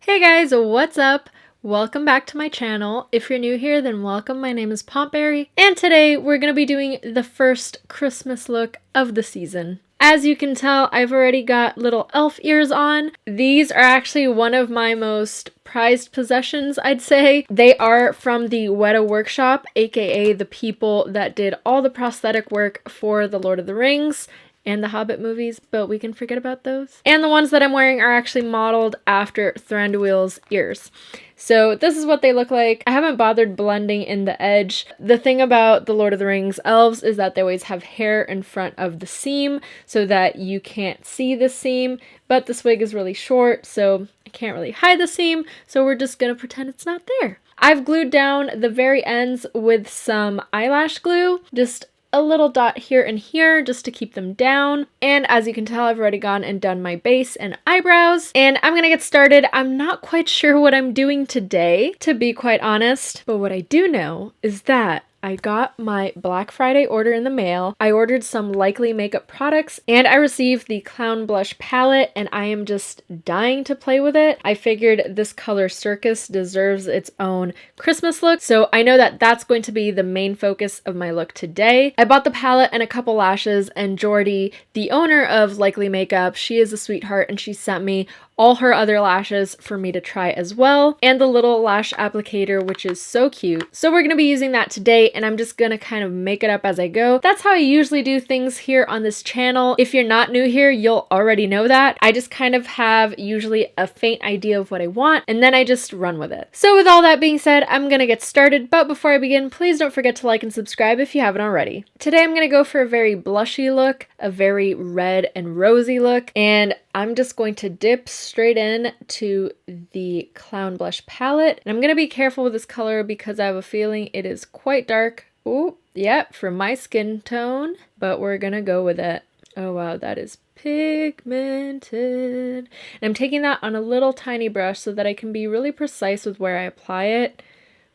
Hey guys, what's up? Welcome back to my channel. If you're new here, then welcome. My name is Pompberry, and today we're going to be doing the first Christmas look of the season. As you can tell, I've already got little elf ears on. These are actually one of my most prized possessions, I'd say. They are from the Weta Workshop, aka the people that did all the prosthetic work for The Lord of the Rings and the Hobbit movies, but we can forget about those. And the ones that I'm wearing are actually modeled after Thranduil's ears. So this is what they look like. I haven't bothered blending in the edge. The thing about the Lord of the Rings elves is that they always have hair in front of the seam so that you can't see the seam, but this wig is really short, so I can't really hide the seam, so we're just gonna pretend it's not there. I've glued down the very ends with some eyelash glue, just a little dot here and here just to keep them down. And as you can tell, I've already gone and done my base and eyebrows, and I'm gonna get started. I'm not quite sure what I'm doing today, to be quite honest, but what I do know is that I got my Black Friday order in the mail. I ordered some Likely makeup products and I received the Clown Blush palette, and I am just dying to play with it. I figured this color Circus deserves its own Christmas look, so I know that that's going to be the main focus of my look today. I bought the palette and a couple lashes, and Jordy, the owner of Likely Makeup, she is a sweetheart and she sent me all her other lashes for me to try as well, and the little lash applicator, which is so cute. So we're gonna be using that today, and I'm just gonna kind of make it up as I go. That's how I usually do things here on this channel. If you're not new here, you'll already know that. I just kind of have usually a faint idea of what I want, and then I just run with it. So with all that being said, I'm gonna get started, but before I begin, please don't forget to like and subscribe if you haven't already. Today I'm gonna go for a very blushy look, a very red and rosy look, and I'm just going to dip straight in to the Clown Blush palette. And I'm going to be careful with this color because I have a feeling it is quite dark. Ooh, yep, from my skin tone, but we're going to go with it. Oh wow, that is pigmented. And I'm taking that on a little tiny brush so that I can be really precise with where I apply it.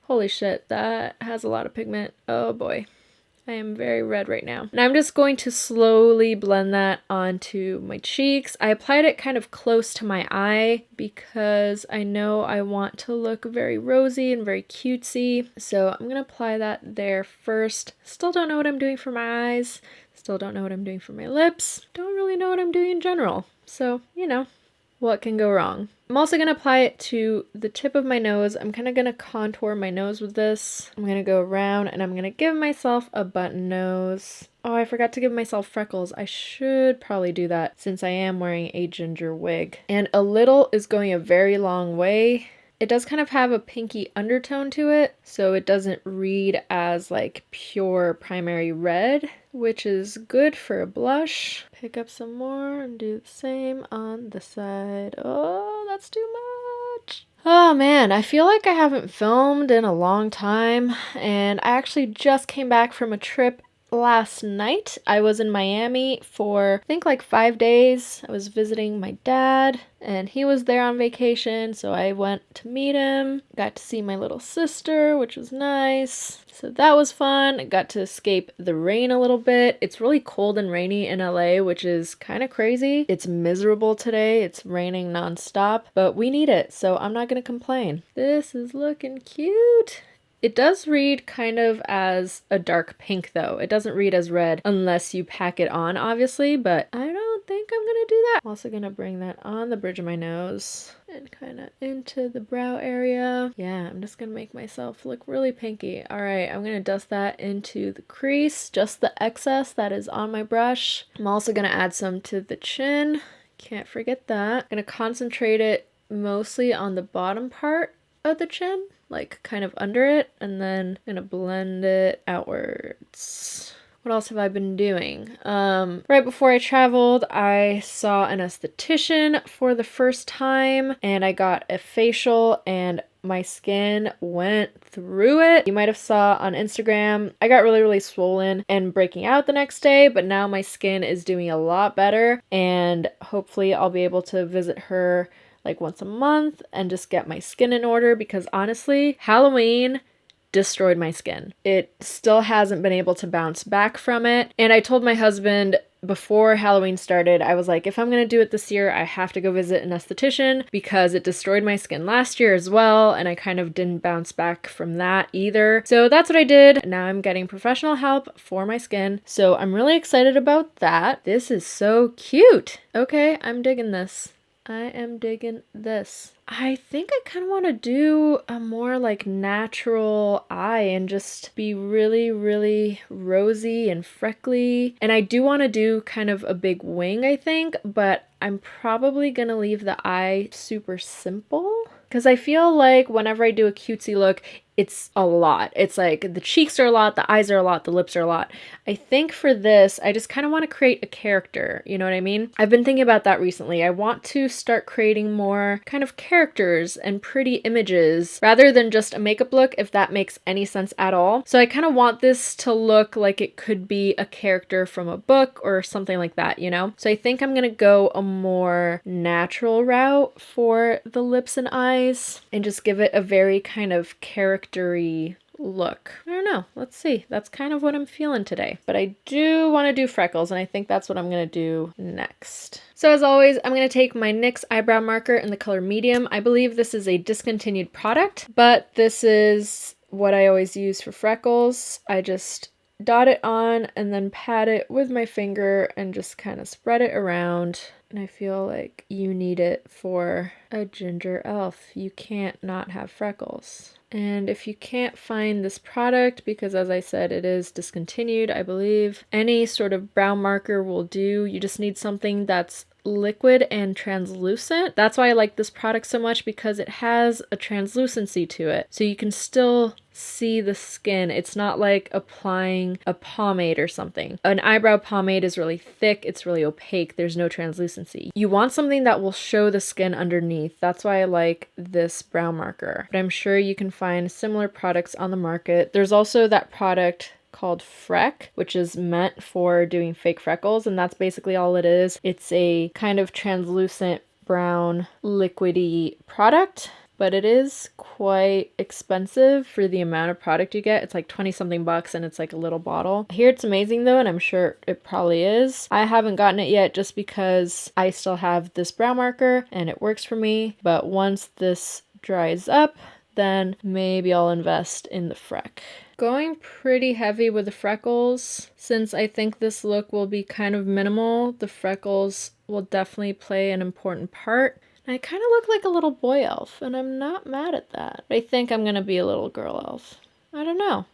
Holy shit, that has a lot of pigment. Oh boy. I am very red right now. And I'm just going to slowly blend that onto my cheeks. I applied it kind of close to my eye because I know I want to look very rosy and very cutesy. So I'm going to apply that there first. Still don't know what I'm doing for my eyes. Still don't know what I'm doing for my lips. Don't really know what I'm doing in general. So, you know, what can go wrong? I'm also going to apply it to the tip of my nose. I'm kind of going to contour my nose with this. I'm going to go around and I'm going to give myself a button nose. Oh, I forgot to give myself freckles. I should probably do that since I am wearing a ginger wig. And a little is going a very long way. It does kind of have a pinky undertone to it, so it doesn't read as like pure primary red, which is good for a blush. Pick up some more and do the same on the side. Oh, that's too much. Oh man, I feel like I haven't filmed in a long time, and I actually just came back from a trip last night. I was in Miami for I think like 5 days. I was visiting my dad and he was there on vacation, so I went to meet him. Got to see my little sister, which was nice. So that was fun. I got to escape the rain a little bit. It's really cold and rainy in LA, which is kind of crazy. It's miserable today. It's raining nonstop, but we need it, so I'm not gonna complain. This is looking cute. It does read kind of as a dark pink though. It doesn't read as red unless you pack it on, obviously, but I don't think I'm gonna do that. I'm also gonna bring that on the bridge of my nose and kind of into the brow area. Yeah, I'm just gonna make myself look really pinky. All right, I'm gonna dust that into the crease, just the excess that is on my brush. I'm also gonna add some to the chin. Can't forget that. I'm gonna concentrate it mostly on the bottom part of the chin, like kind of under it, and then I'm gonna blend it outwards. What else have I been doing? Right before I traveled, I saw an esthetician for the first time, and I got a facial, and my skin went through it. You might have saw on Instagram, I got really swollen and breaking out the next day, but now my skin is doing a lot better, and hopefully I'll be able to visit her like once a month and just get my skin in order, because honestly, Halloween destroyed my skin. It still hasn't been able to bounce back from it. And I told my husband before Halloween started, I was like, if I'm going to do it this year, I have to go visit an esthetician because it destroyed my skin last year as well. And I kind of didn't bounce back from that either. So that's what I did. Now I'm getting professional help for my skin. So I'm really excited about that. This is so cute. Okay, I'm digging this. I am digging this. I think I kind of want to do a more like natural eye and just be really, really rosy and freckly. And I do want to do kind of a big wing, I think, but I'm probably going to leave the eye super simple. Because I feel like whenever I do a cutesy look, it's a lot. It's like the cheeks are a lot, the eyes are a lot, the lips are a lot. I think for this, I just kind of want to create a character. You know what I mean? I've been thinking about that recently. I want to start creating more kind of characters and pretty images rather than just a makeup look, if that makes any sense at all. So I kind of want this to look like it could be a character from a book or something like that, you know? So I think I'm going to go a more natural route for the lips and eyes and just give it a very kind of character-y look. I don't know. Let's see. That's kind of what I'm feeling today. But I do want to do freckles, and I think that's what I'm going to do next. So as always, I'm going to take my NYX Eyebrow Marker in the color medium. I believe this is a discontinued product, but this is what I always use for freckles. I just dot it on and then pat it with my finger and just kind of spread it around. And I feel like you need it for a ginger elf. You can't not have freckles. And if you can't find this product, because as I said, it is discontinued, I believe, any sort of brow marker will do. You just need something that's liquid and translucent. That's why I like this product so much, because it has a translucency to it. So you can still see the skin. It's not like applying a pomade or something. An eyebrow pomade is really thick. It's really opaque. There's no translucency. You want something that will show the skin underneath. That's why I like this brow marker. But I'm sure you can find similar products on the market. There's also that product called Freck, which is meant for doing fake freckles, and that's basically all it is. It's a kind of translucent brown liquidy product, but it is quite expensive for the amount of product you get. It's like 20 something bucks and it's like a little bottle. I hear it's amazing though, and I'm sure it probably is. I haven't gotten it yet just because I still have this brow marker and it works for me, but once this dries up, then maybe I'll invest in the Freck. Going pretty heavy with the freckles, since I think this look will be kind of minimal. The freckles will definitely play an important part. I kind of look like a little boy elf, and I'm not mad at that. I think I'm gonna be a little girl elf. I don't know.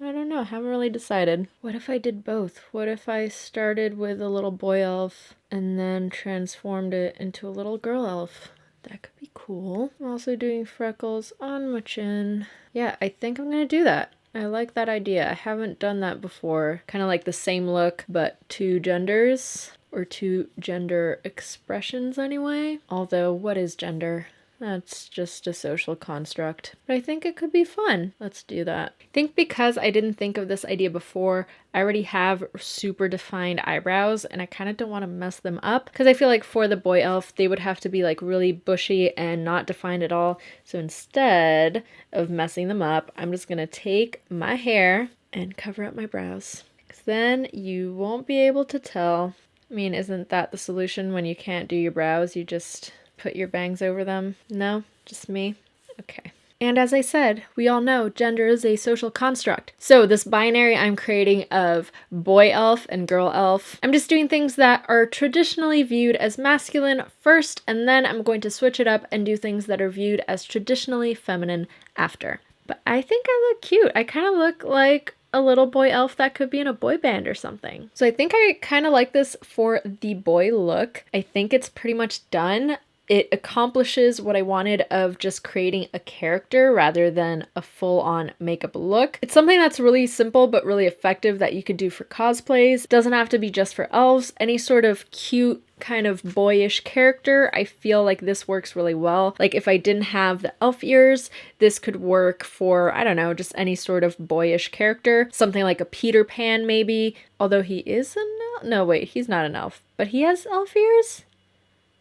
I haven't really decided. What if I did both? What if I started with a little boy elf and then transformed it into a little girl elf? That could be cool. I'm also doing freckles on my chin. Yeah, I think I'm gonna do that. I like that idea. I haven't done that before. Kind of like the same look, but two genders, or two gender expressions anyway. Although, what is gender? That's just a social construct. But I think it could be fun. Let's do that. I think because I didn't think of this idea before, I already have super defined eyebrows and I kind of don't want to mess them up. Because I feel like for the boy elf, they would have to be like really bushy and not defined at all. So instead of messing them up, I'm just going to take my hair and cover up my brows. Because then you won't be able to tell. I mean, isn't that the solution when you can't do your brows? You just put your bangs over them? No? Just me? Okay. And as I said, we all know gender is a social construct. So this binary I'm creating of boy elf and girl elf, I'm just doing things that are traditionally viewed as masculine first, and then I'm going to switch it up and do things that are viewed as traditionally feminine after. But I think I look cute. I kind of look like a little boy elf that could be in a boy band or something. So I think I kind of like this for the boy look. I think it's pretty much done. It accomplishes what I wanted of just creating a character rather than a full-on makeup look. It's something that's really simple but really effective that you could do for cosplays. It doesn't have to be just for elves. Any sort of cute kind of boyish character, I feel like this works really well. Like if I didn't have the elf ears, this could work for, I don't know, just any sort of boyish character. Something like a Peter Pan maybe, although he is an elf. No, wait, he's not an elf, but he has elf ears?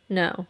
No.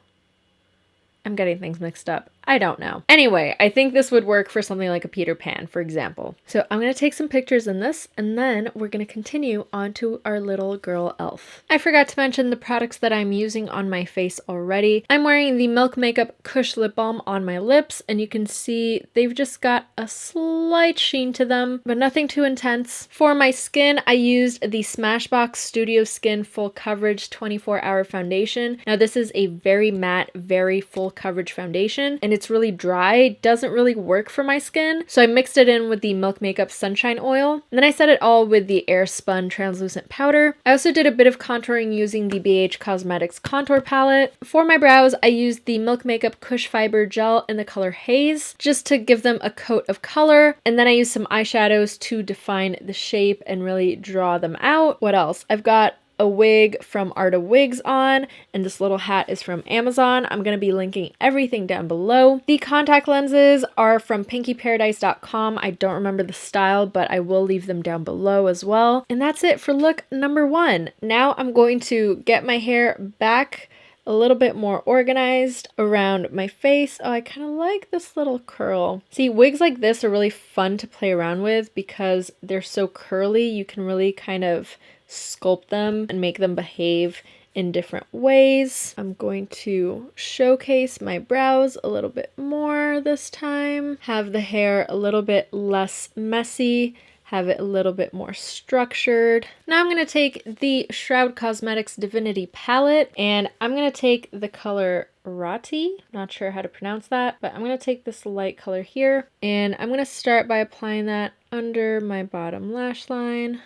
I'm getting things mixed up. I don't know. Anyway, I think this would work for something like a Peter Pan, for example. So I'm going to take some pictures in this, and then we're going to continue on to our little girl elf. I forgot to mention the products that I'm using on my face already. I'm wearing the Milk Makeup Kush Lip Balm on my lips, and you can see they've just got a slight sheen to them, but nothing too intense. For my skin, I used the Smashbox Studio Skin Full Coverage 24-Hour Foundation. Now this is a very matte, very full coverage foundation, and it's really dry. It doesn't really work for my skin, so I mixed it in with the Milk Makeup Sunshine Oil, and then I set it all with the Airspun Translucent Powder. I also did a bit of contouring using the BH Cosmetics Contour Palette. For my brows, I used the Milk Makeup Kush Fiber Gel in the color Haze, just to give them a coat of color, and then I used some eyeshadows to define the shape and really draw them out. What else? I've got a wig from Arta Wigs on, and this little hat is from Amazon. I'm going to be linking everything down below. The contact lenses are from pinkyparadise.com. I don't remember the style, but I will leave them down below as well. And that's it for look number 1. Now I'm going to get my hair back a little bit more organized around my face. Oh, I kind of like this little curl. See, wigs like this are really fun to play around with because they're so curly. You can really kind of sculpt them and make them behave in different ways. I'm going to showcase my brows a little bit more this time, have the hair a little bit less messy, have it a little bit more structured. Now I'm going to take the Shroud Cosmetics Divinity palette, and I'm going to take the color Rati. Not sure how to pronounce that, but I'm going to take this light color here, and I'm going to start by applying that under my bottom lash line.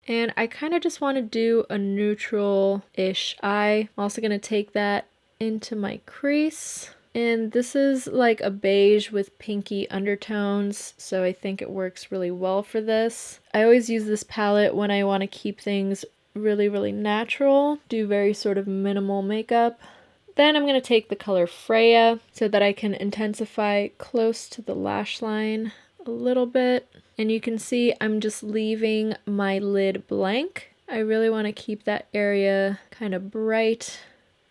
And I kind of just want to do a neutral-ish eye. I'm also going to take that into my crease. And this is like a beige with pinky undertones, so I think it works really well for this. I always use this palette when I want to keep things really, really natural, do very sort of minimal makeup. Then I'm going to take the color Freya so that I can intensify close to the lash line a little bit. And you can see I'm just leaving my lid blank. I really want to keep that area kind of bright.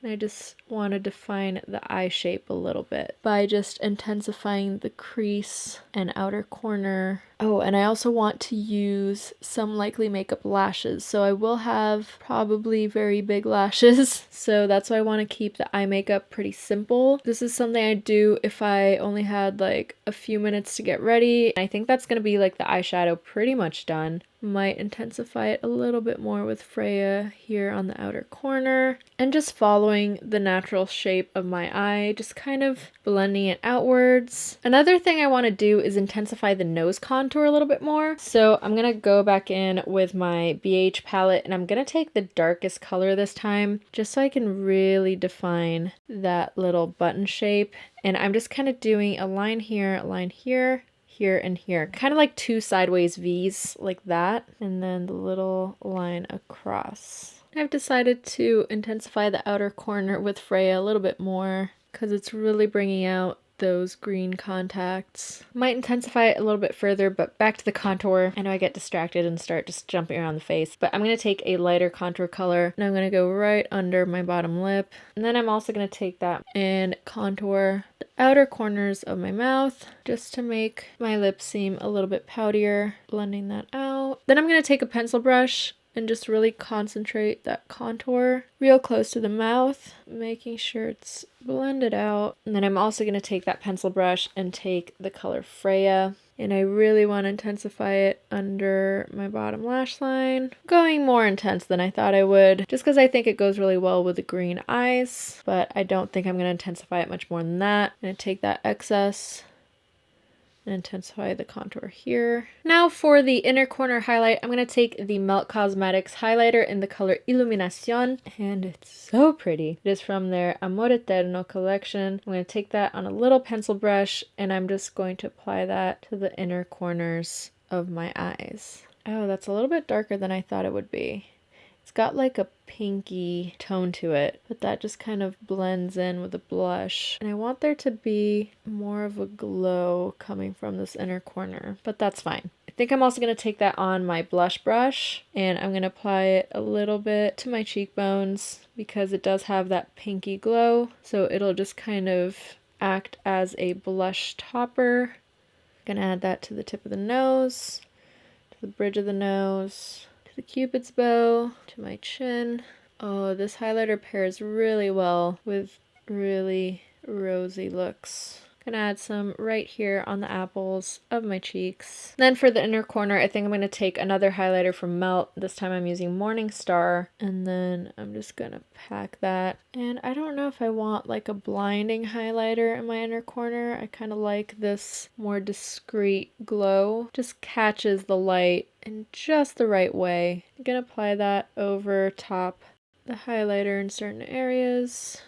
And I just want to define the eye shape a little bit by just intensifying the crease and outer corner. Oh, and I also want to use some Likely Makeup lashes. So I will have probably very big lashes. So that's why I want to keep the eye makeup pretty simple. This is something I do if I only had like a few minutes to get ready. I think that's going to be like the eyeshadow pretty much done. Might intensify it a little bit more with Freya here on the outer corner. And just following the natural shape of my eye, just kind of blending it outwards. Another thing I want to do is intensify the nose contour a little bit more. So I'm going to go back in with my BH palette, and I'm going to take the darkest color this time, just so I can really define that little button shape. And I'm just kind of doing a line here, here and here, kind of like 2 sideways V's like that, and then the little line across. I've decided to intensify the outer corner with Freya a little bit more because it's really bringing out those green contacts. Might intensify it a little bit further, but back to the contour. I know I get distracted and start just jumping around the face, but I'm going to take a lighter contour color and I'm going to go right under my bottom lip. And then I'm also going to take that and contour the outer corners of my mouth just to make my lips seem a little bit poutier, blending that out. Then I'm going to take a pencil brush and just really concentrate that contour real close to the mouth, making sure it's blended out. And then I'm also going to take that pencil brush and take the color Freya, and I really want to intensify it under my bottom lash line. Going more intense than I thought I would, just because I think it goes really well with the green eyes, but I don't think I'm going to intensify it much more than that. I'm going to take that excess and intensify the contour here. Now for the inner corner highlight, I'm going to take the Melt Cosmetics highlighter in the color Illuminacion, and it's so pretty. It is from their Amor Eterno collection. I'm going to take that on a little pencil brush, and I'm just going to apply that to the inner corners of my eyes. Oh, that's a little bit darker than I thought it would be. It's got like a pinky tone to it, but that just kind of blends in with the blush. And I want there to be more of a glow coming from this inner corner, but that's fine. I think I'm also going to take that on my blush brush, and I'm going to apply it a little bit to my cheekbones because it does have that pinky glow. So it'll just kind of act as a blush topper. I'm gonna add that to the tip of the nose, to the bridge of the nose, to the cupid's bow, to my chin. Oh, this highlighter pairs really well with really rosy looks. Gonna add some right here on the apples of my cheeks. Then for the inner corner, I think I'm gonna take another highlighter from Melt. This time I'm using Morning Star, and then I'm just gonna pack that. And I don't know if I want like a blinding highlighter in my inner corner. I kind of like this more discreet glow. Just catches the light in just the right way. I'm gonna apply that over top the highlighter in certain areas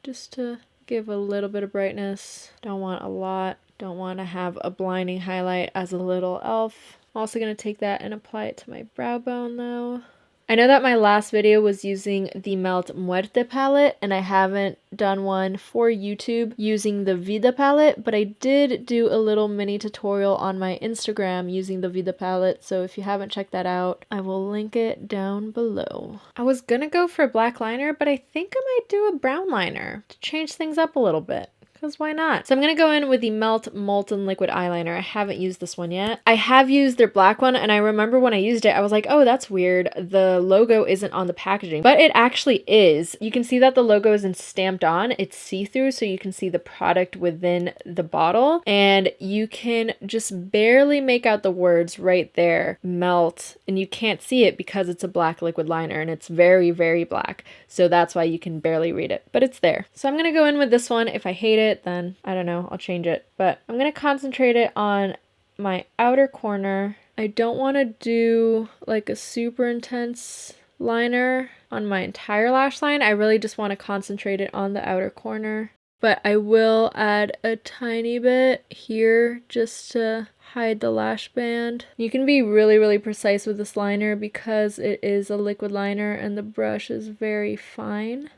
just to give a little bit of brightness. Don't want a lot. Don't want to have a blinding highlight as a little elf. I'm also going to take that and apply it to my brow bone though. I know that my last video was using the Melt Muerte palette, and I haven't done one for YouTube using the Vida palette, but I did do a little mini tutorial on my Instagram using the Vida palette, so if you haven't checked that out, I will link it down below. I was gonna go for a black liner, but I think I might do a brown liner to change things up a little bit. Because why not? So I'm going to go in with the Melt Molten Liquid Eyeliner. I haven't used this one yet. I have used their black one, and I remember when I used it, I was like, oh, that's weird. The logo isn't on the packaging. But it actually is. You can see that the logo isn't stamped on. It's see-through, so you can see the product within the bottle. And you can just barely make out the words right there, Melt. And you can't see it because it's a black liquid liner, and it's very, very black. So that's why you can barely read it. But it's there. So I'm going to go in with this one. If I hate it, then I don't know, I'll change it. But I'm going to concentrate it on my outer corner. I don't want to do like a super intense liner on my entire lash line. I really just want to concentrate it on the outer corner. But I will add a tiny bit here just to hide the lash band. You can be really, really precise with this liner because it is a liquid liner and the brush is very fine.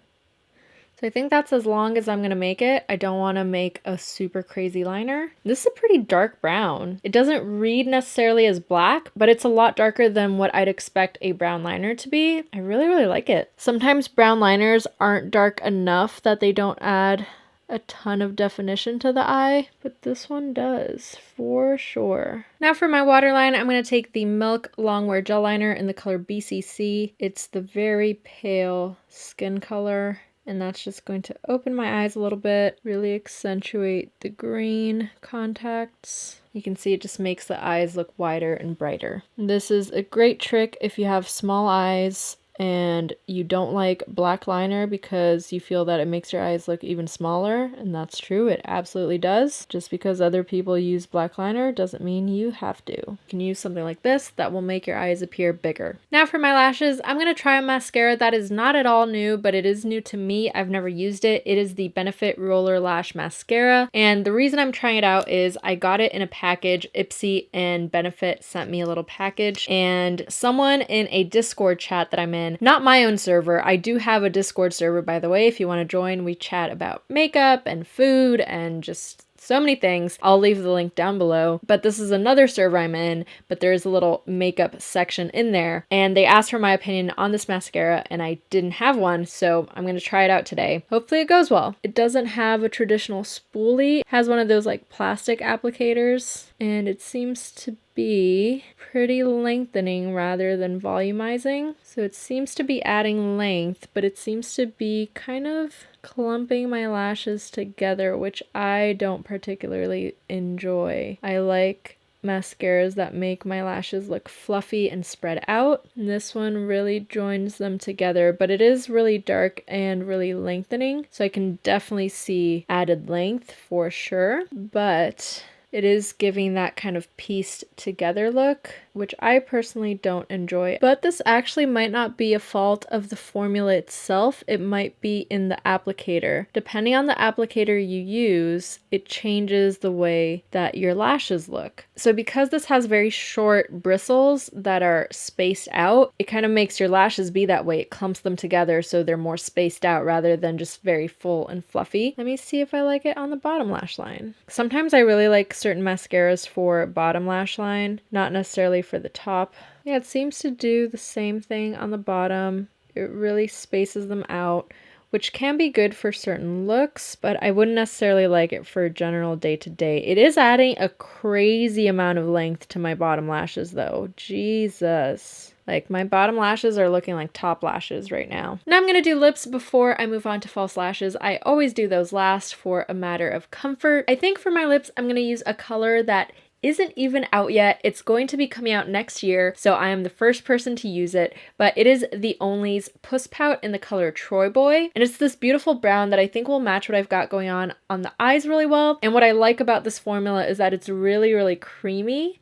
So I think that's as long as I'm going to make it. I don't want to make a super crazy liner. This is a pretty dark brown. It doesn't read necessarily as black, but it's a lot darker than what I'd expect a brown liner to be. I really, really like it. Sometimes brown liners aren't dark enough that they don't add a ton of definition to the eye, but this one does for sure. Now for my waterline, I'm going to take the Milk Longwear Gel Liner in the color BCC. It's the very pale skin color. And that's just going to open my eyes a little bit, really accentuate the green contacts. You can see it just makes the eyes look wider and brighter. This is a great trick if you have small eyes and you don't like black liner because you feel that it makes your eyes look even smaller, and that's true, it absolutely does. Just because other people use black liner doesn't mean you have to. You can use something like this that will make your eyes appear bigger. Now for my lashes, I'm going to try a mascara that is not at all new, but it is new to me. I've never used it. It is the Benefit Roller Lash Mascara, and the reason I'm trying it out is I got it in a package. Ipsy and Benefit sent me a little package, and someone in a Discord chat that I'm in, not my own server. I do have a Discord server, by the way. If you want to join, we chat about makeup and food and just so many things. I'll leave the link down below, but this is another server I'm in, but there is a little makeup section in there, and they asked for my opinion on this mascara, and I didn't have one, so I'm going to try it out today. Hopefully it goes well. It doesn't have a traditional spoolie. It has one of those like plastic applicators, and it seems to be pretty lengthening rather than volumizing. So it seems to be adding length, but it seems to be kind of clumping my lashes together, which I don't particularly enjoy. I like mascaras that make my lashes look fluffy and spread out. And this one really joins them together, but it is really dark and really lengthening. So I can definitely see added length for sure, but it is giving that kind of pieced together look, which I personally don't enjoy. But this actually might not be a fault of the formula itself. It might be in the applicator. Depending on the applicator you use, it changes the way that your lashes look. So because this has very short bristles that are spaced out, it kind of makes your lashes be that way. It clumps them together so they're more spaced out rather than just very full and fluffy. Let me see if I like it on the bottom lash line. Sometimes I really like certain mascaras for bottom lash line, not necessarily for the top. Yeah, it seems to do the same thing on the bottom. It really spaces them out, which can be good for certain looks, but I wouldn't necessarily like it for general day-to-day. It is adding a crazy amount of length to my bottom lashes though. Jesus. Like, my bottom lashes are looking like top lashes right now. Now I'm going to do lips before I move on to false lashes. I always do those last for a matter of comfort. I think for my lips, I'm going to use a color that isn't even out yet. It's going to be coming out next year, so I am the first person to use it, but it is the Only's Puss Pout in the color Troy Boy, and it's this beautiful brown that I think will match what I've got going on the eyes really well. And what I like about this formula is that it's really, really creamy.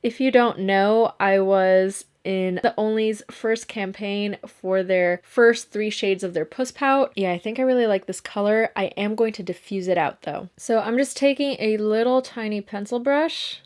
If you don't know, I was in the Only's first campaign for their first 3 shades of their Puss Pout. Yeah, I think I really like this color. I am going to diffuse it out though. So I'm just taking a little tiny pencil brush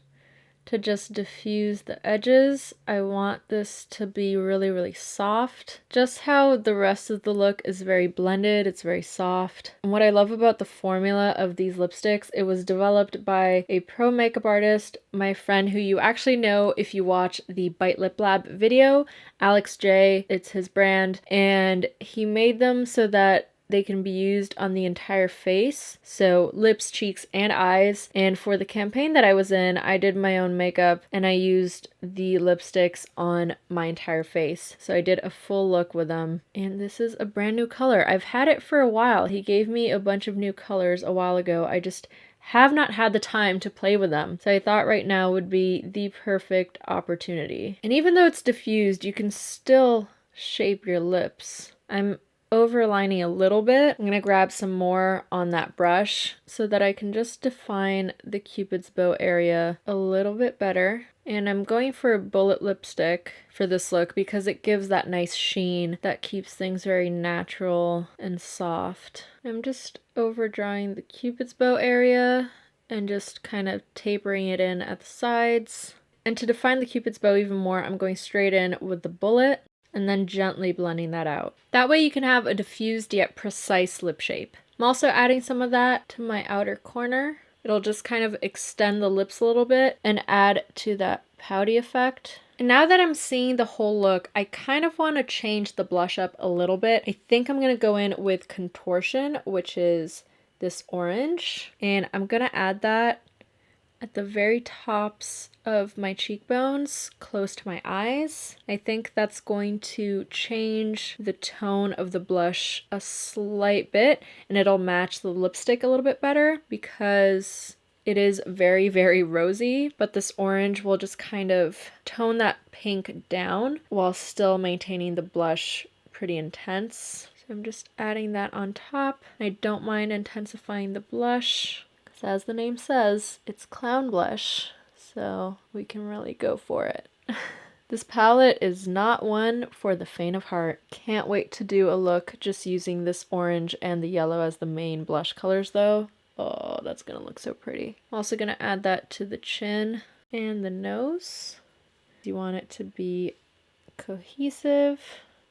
to just diffuse the edges. I want this to be really, really soft. Just how the rest of the look is very blended, it's very soft. And what I love about the formula of these lipsticks, it was developed by a pro makeup artist, my friend who you actually know if you watch the Bite Lip Lab video, Alex J, it's his brand, and he made them so that they can be used on the entire face, so lips, cheeks, and eyes. And for the campaign that I was in, I did my own makeup and I used the lipsticks on my entire face. So I did a full look with them. And this is a brand new color. I've had it for a while. He gave me a bunch of new colors a while ago. I just have not had the time to play with them. So I thought right now would be the perfect opportunity. And even though it's diffused, you can still shape your lips. I'm overlining a little bit. I'm gonna grab some more on that brush so that I can just define the Cupid's bow area a little bit better. And I'm going for a bullet lipstick for this look because it gives that nice sheen that keeps things very natural and soft. I'm just overdrawing the Cupid's bow area and just kind of tapering it in at the sides. And to define the Cupid's bow even more, I'm going straight in with the bullet and then gently blending that out. That way you can have a diffused yet precise lip shape. I'm also adding some of that to my outer corner. It'll just kind of extend the lips a little bit and add to that pouty effect. And now that I'm seeing the whole look, I kind of want to change the blush up a little bit. I think I'm going to go in with Contortion, which is this orange, and I'm going to add that at the very tops of my cheekbones, close to my eyes. I think that's going to change the tone of the blush a slight bit, and it'll match the lipstick a little bit better because it is very, very rosy, but this orange will just kind of tone that pink down while still maintaining the blush pretty intense. So I'm just adding that on top. I don't mind intensifying the blush. As the name says, it's clown blush, so we can really go for it. This palette is not one for the faint of heart. Can't wait to do a look just using this orange and the yellow as the main blush colors though. Oh, that's gonna look so pretty. I'm also gonna add that to the chin and the nose. You want it to be cohesive.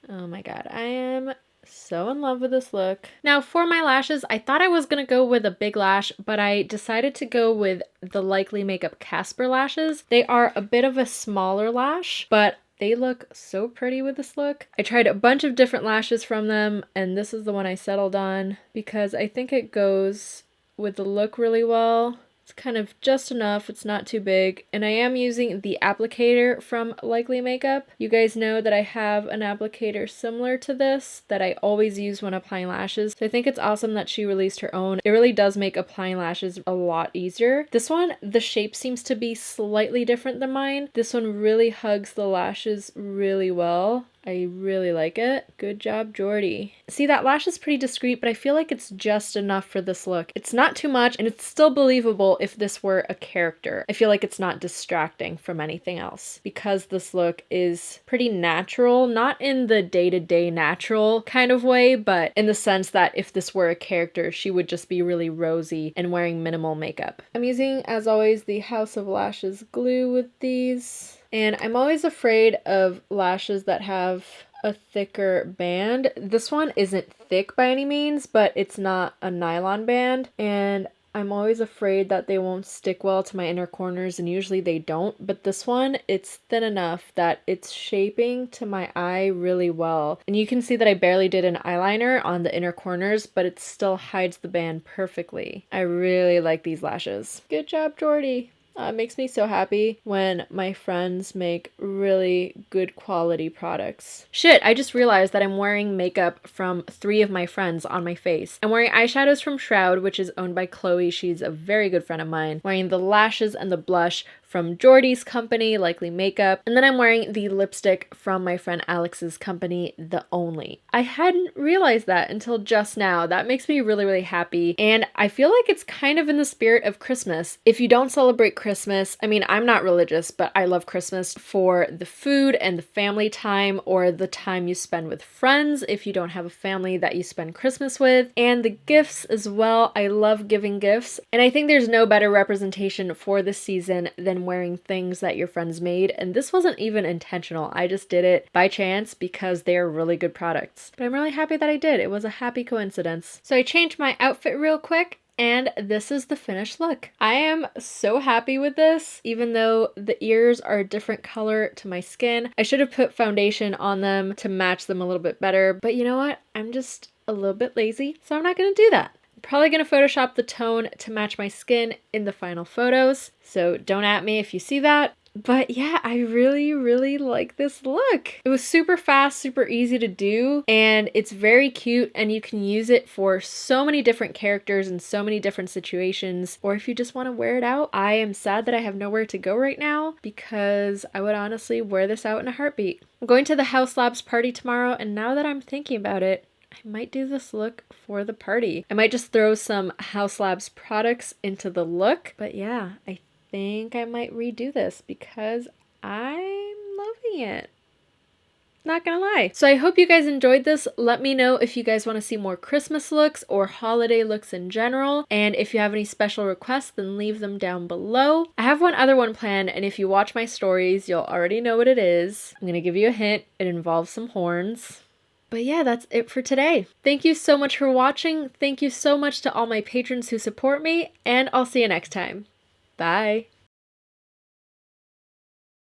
Oh my god, I am so in love with this look. Now for my lashes, I thought I was gonna go with a big lash, but I decided to go with the Likely Makeup Casper lashes. They are a bit of a smaller lash, but they look so pretty with this look. I tried a bunch of different lashes from them, and this is the one I settled on because I think it goes with the look really well. It's kind of just enough, it's not too big, and I am using the applicator from Likely Makeup. You guys know that I have an applicator similar to this that I always use when applying lashes, so I think it's awesome that she released her own. It really does make applying lashes a lot easier. This one, the shape seems to be slightly different than mine. This one really hugs the lashes really well. I really like it. Good job, Jordy. See, that lash is pretty discreet, but I feel like it's just enough for this look. It's not too much, and it's still believable if this were a character. I feel like it's not distracting from anything else because this look is pretty natural, not in the day-to-day natural kind of way, but in the sense that if this were a character, she would just be really rosy and wearing minimal makeup. I'm using, as always, the House of Lashes glue with these. And I'm always afraid of lashes that have a thicker band. This one isn't thick by any means, but it's not a nylon band. And I'm always afraid that they won't stick well to my inner corners, and usually they don't, but this one, it's thin enough that it's shaping to my eye really well. And you can see that I barely did an eyeliner on the inner corners, but it still hides the band perfectly. I really like these lashes. Good job, Jordy. It makes me so happy when my friends make really good quality products. Shit, I just realized that I'm wearing makeup from 3 of my friends on my face. I'm wearing eyeshadows from Shroud, which is owned by Chloe. She's a very good friend of mine. Wearing the lashes and the blush from Jordy's company, Likely Makeup. And then I'm wearing the lipstick from my friend Alex's company, The Only. I hadn't realized that until just now. That makes me really, really happy. And I feel like it's kind of in the spirit of Christmas. If you don't celebrate Christmas, I mean, I'm not religious, but I love Christmas for the food and the family time, or the time you spend with friends if you don't have a family that you spend Christmas with, and the gifts as well. I love giving gifts. And I think there's no better representation for this season than wearing things that your friends made. And this wasn't even intentional. I just did it by chance because they're really good products. But I'm really happy that I did. It was a happy coincidence. So I changed my outfit real quick, and this is the finished look. I am so happy with this, even though the ears are a different color to my skin. I should have put foundation on them to match them a little bit better, but you know what? I'm just a little bit lazy, so I'm not gonna do that. Probably going to Photoshop the tone to match my skin in the final photos, so don't at me if you see that. But yeah, I really, really like this look. It was super fast, super easy to do, and it's very cute, and you can use it for so many different characters and so many different situations, or if you just want to wear it out. I am sad that I have nowhere to go right now because I would honestly wear this out in a heartbeat. I'm going to the House Labs party tomorrow, and now that I'm thinking about it, I might do this look for the party. I might just throw some House Labs products into the look. But yeah, I think I might redo this because I'm loving it. Not gonna lie. So I hope you guys enjoyed this. Let me know if you guys want to see more Christmas looks or holiday looks in general. And if you have any special requests, then leave them down below. I have one other one planned, and if you watch my stories, you'll already know what it is. I'm gonna give you a hint. It involves some horns. But yeah, that's it for today. Thank you so much for watching. Thank you so much to all my patrons who support me, and I'll see you next time. Bye.